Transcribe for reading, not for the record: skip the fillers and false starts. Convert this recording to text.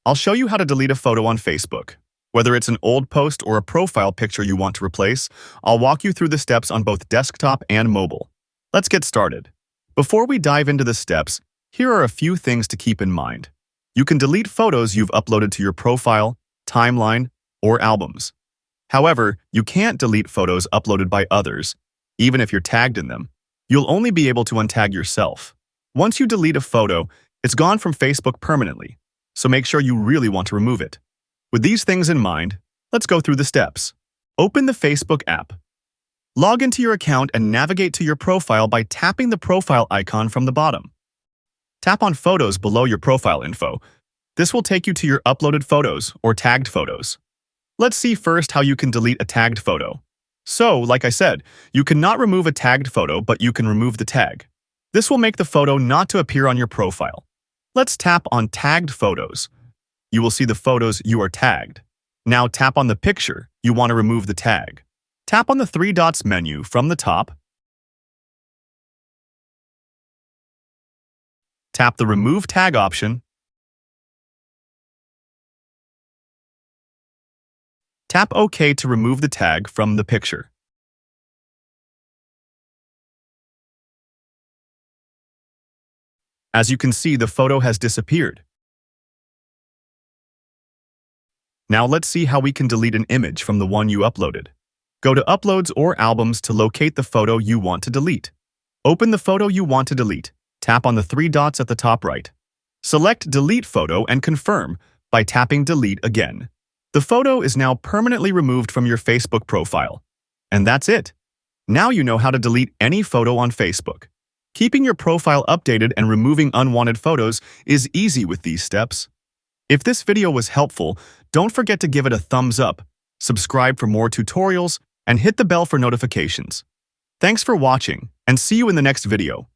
I'll show you how to delete a photo on Facebook. Whether it's an old post or a profile picture you want to replace, I'll walk you through the steps on both desktop and mobile. Let's get started. Before we dive into the steps, here are a few things to keep in mind. You can delete photos you've uploaded to your profile, timeline, or albums. However, you can't delete photos uploaded by others, even if you're tagged in them. You'll only be able to untag yourself. Once you delete a photo, it's gone from Facebook permanently, so make sure you really want to remove it. With these things in mind, let's go through the steps. Open the Facebook app. Log into your account and navigate to your profile by tapping the profile icon from the bottom. Tap on Photos below your profile info. This will take you to your uploaded photos or tagged photos. Let's see first how you can delete a tagged photo. So, like I said, you cannot remove a tagged photo, but you can remove the tag. This will make the photo not to appear on your profile. Let's tap on Tagged Photos. You will see the photos you are tagged. Now tap on the picture you want to remove the tag. Tap on the three dots menu from the top. Tap the Remove Tag option. Tap OK to remove the tag from the picture. As you can see, the photo has disappeared. Now let's see how we can delete an image from the one you uploaded. Go to Uploads or Albums to locate the photo you want to delete. Open the photo you want to delete. Tap on the three dots at the top right. Select Delete Photo and confirm by tapping Delete again. The photo is now permanently removed from your Facebook profile. And that's it. Now you know how to delete any photo on Facebook. Keeping your profile updated and removing unwanted photos is easy with these steps. If this video was helpful, don't forget to give it a thumbs up, subscribe for more tutorials, and hit the bell for notifications. Thanks for watching, and see you in the next video.